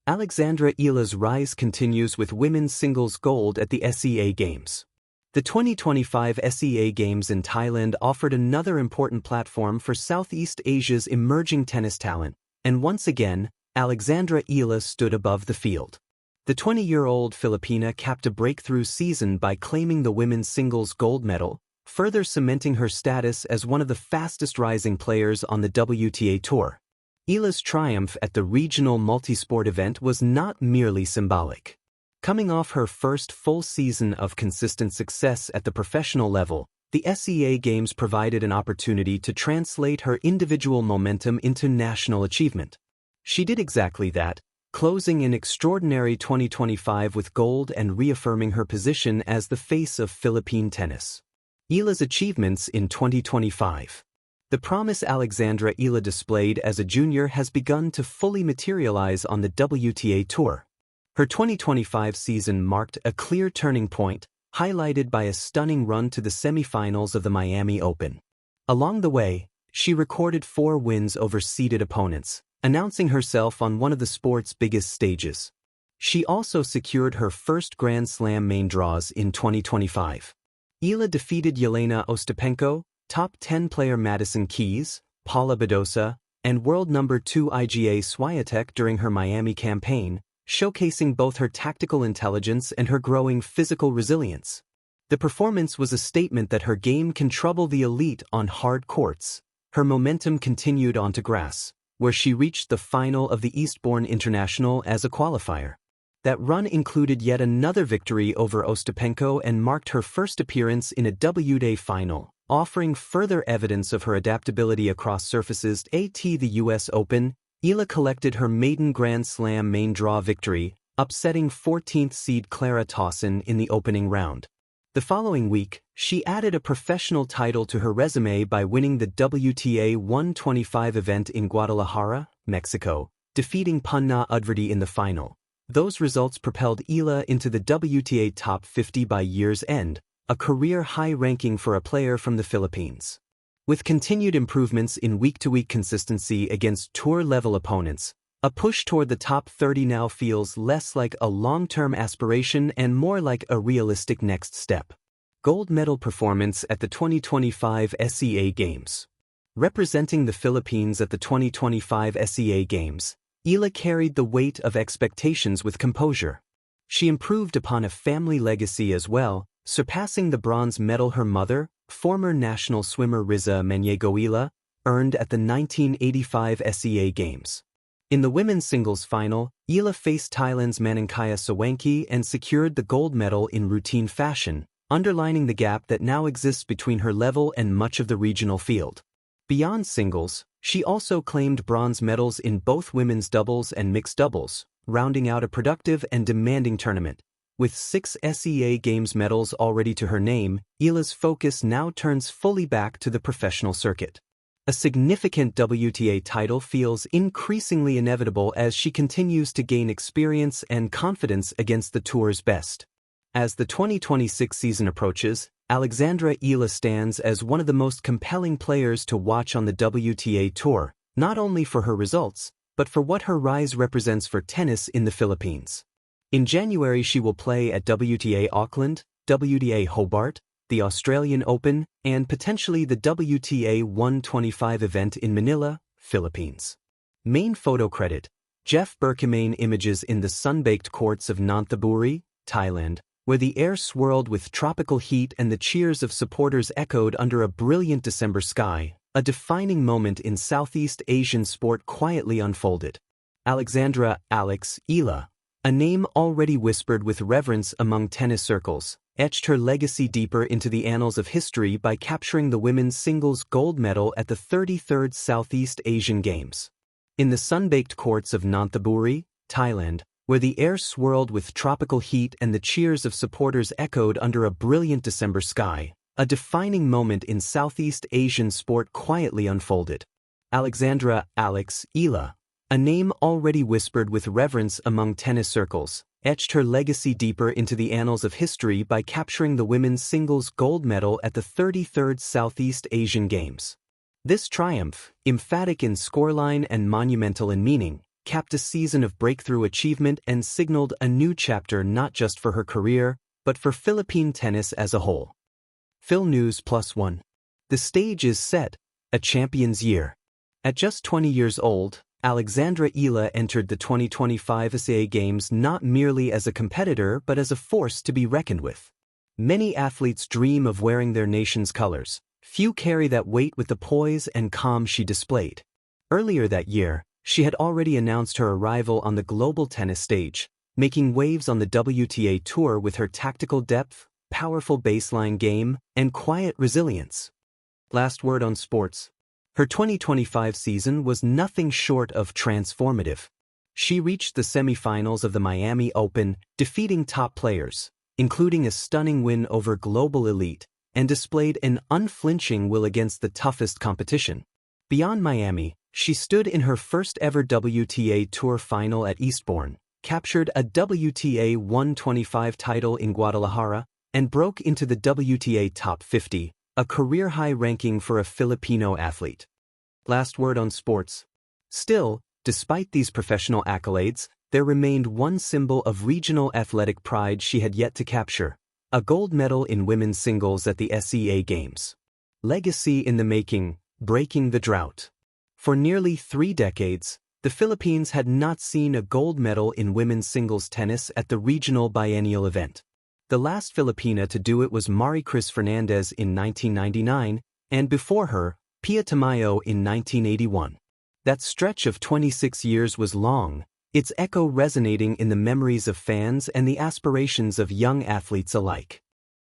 Alexandra Eala's rise continues with women's singles gold at the SEA Games. The 2025 SEA Games in Thailand offered another important platform for Southeast Asia's emerging tennis talent, and once again, Alexandra Eala stood above the field. The 20-year-old Filipina capped a breakthrough season by claiming the women's singles gold medal, further cementing her status as one of the fastest-rising players on the WTA Tour. Eala's triumph at the regional multisport event was not merely symbolic. Coming off her first full season of consistent success at the professional level, the SEA Games provided an opportunity to translate her individual momentum into national achievement. She did exactly that, closing an extraordinary 2025 with gold and reaffirming her position as the face of Philippine tennis. Eala's achievements in 2025. The promise Alexandra Eala displayed as a junior has begun to fully materialize on the WTA Tour. Her 2025 season marked a clear turning point, highlighted by a stunning run to the semifinals of the Miami Open. Along the way, she recorded 4 wins over seeded opponents, announcing herself on one of the sport's biggest stages. She also secured her first Grand Slam main draws in 2025. Eala defeated Yelena Ostapenko, top 10 player Madison Keys, Paula Badosa, and world number 2 Iga Swiatek during her Miami campaign, showcasing both her tactical intelligence and her growing physical resilience. The performance was a statement that her game can trouble the elite on hard courts. Her momentum continued onto grass, where she reached the final of the Eastbourne International as a qualifier. That run included yet another victory over Ostapenko and marked her first appearance in a WTA final, offering further evidence of her adaptability across surfaces. At the US Open, Eala collected her maiden Grand Slam main draw victory, upsetting 14th seed Clara Tauson in the opening round. The following week, she added a professional title to her resume by winning the WTA 125 event in Guadalajara, Mexico, defeating Punna Udvardy in the final. Those results propelled Eala into the WTA top 50 by year's end, a career high ranking for a player from the Philippines. With continued improvements in week-to-week consistency against tour-level opponents, a push toward the top 30 now feels less like a long-term aspiration and more like a realistic next step. Gold medal performance at the 2025 SEA Games. Representing the Philippines at the 2025 SEA Games, Eala carried the weight of expectations with composure. She improved upon a family legacy as well, surpassing the bronze medal her mother, former national swimmer Riza Eala, earned at the 1985 SEA Games. In the women's singles final, Eala faced Thailand's Maninkaya Sawanki and secured the gold medal in routine fashion, underlining the gap that now exists between her level and much of the regional field. Beyond singles, she also claimed bronze medals in both women's doubles and mixed doubles, rounding out a productive and demanding tournament. With 6 SEA Games medals already to her name, Eala's focus now turns fully back to the professional circuit. A significant WTA title feels increasingly inevitable as she continues to gain experience and confidence against the tour's best. As the 2026 season approaches, Alexandra Eala stands as one of the most compelling players to watch on the WTA Tour, not only for her results, but for what her rise represents for tennis in the Philippines. In January she will play at WTA Auckland, WTA Hobart, the Australian Open, and potentially the WTA 125 event in Manila, Philippines. Main photo credit: Jeff Berkemane. Images in the sun-baked courts of Nonthaburi, Thailand, where the air swirled with tropical heat and the cheers of supporters echoed under a brilliant December sky. A defining moment in Southeast Asian sport quietly unfolded. Alexandra Eala, a name already whispered with reverence among tennis circles, etched her legacy deeper into the annals of history by capturing the women's singles gold medal at the 33rd Southeast Asian Games. In the sun-baked courts of Nonthaburi, Thailand, where the air swirled with tropical heat and the cheers of supporters echoed under a brilliant December sky, a defining moment in Southeast Asian sport quietly unfolded. Alexandra Eala, a name already whispered with reverence among tennis circles, etched her legacy deeper into the annals of history by capturing the women's singles gold medal at the 33rd Southeast Asian Games. This triumph, emphatic in scoreline and monumental in meaning, capped a season of breakthrough achievement and signaled a new chapter not just for her career, but for Philippine tennis as a whole. Phil News +1. The stage is set, a champion's year. At just 20 years old, Alexandra Eala entered the 2025 SEA Games not merely as a competitor but as a force to be reckoned with. Many athletes dream of wearing their nation's colors. Few carry that weight with the poise and calm she displayed. Earlier that year, she had already announced her arrival on the global tennis stage, making waves on the WTA Tour with her tactical depth, powerful baseline game, and quiet resilience. Last word on sports. Her 2025 season was nothing short of transformative. She reached the semifinals of the Miami Open, defeating top players, including a stunning win over global elite, and displayed an unflinching will against the toughest competition. Beyond Miami, she stood in her first-ever WTA Tour final at Eastbourne, captured a WTA 125 title in Guadalajara, and broke into the WTA Top 50, a career-high ranking for a Filipino athlete. Last word on sports. Still, despite these professional accolades, there remained one symbol of regional athletic pride she had yet to capture: a gold medal in women's singles at the SEA Games. Legacy in the making, breaking the drought. For nearly 3 decades, the Philippines had not seen a gold medal in women's singles tennis at the regional biennial event. The last Filipina to do it was Maricris Fernandez in 1999, and before her, Pia Tamayo in 1981. That stretch of 26 years was long, its echo resonating in the memories of fans and the aspirations of young athletes alike.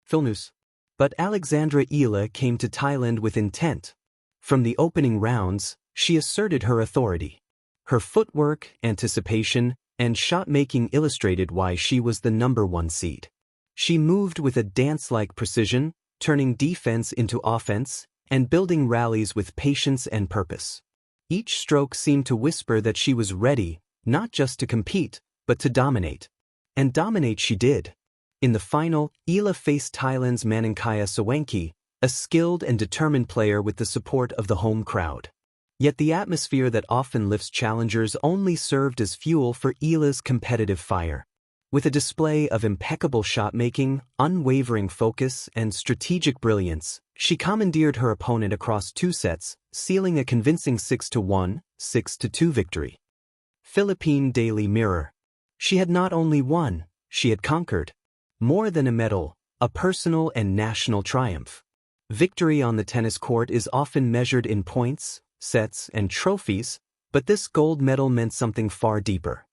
Philnews. But Alexandra Eala came to Thailand with intent. From the opening rounds, she asserted her authority. Her footwork, anticipation, and shot-making illustrated why she was the #1 seed. She moved with a dance-like precision, turning defense into offense, and building rallies with patience and purpose. Each stroke seemed to whisper that she was ready, not just to compete, but to dominate. And dominate she did. In the final, Eala faced Thailand's Maninkaya Sawanki, a skilled and determined player with the support of the home crowd. Yet the atmosphere that often lifts challengers only served as fuel for Eala's competitive fire. With a display of impeccable shot-making, unwavering focus, and strategic brilliance, she commandeered her opponent across 2 sets, sealing a convincing 6-1, 6-2 victory. Philippine Daily Mirror. She had not only won, she had conquered. More than a medal, a personal and national triumph. Victory on the tennis court is often measured in points, sets, and trophies, but this gold medal meant something far deeper.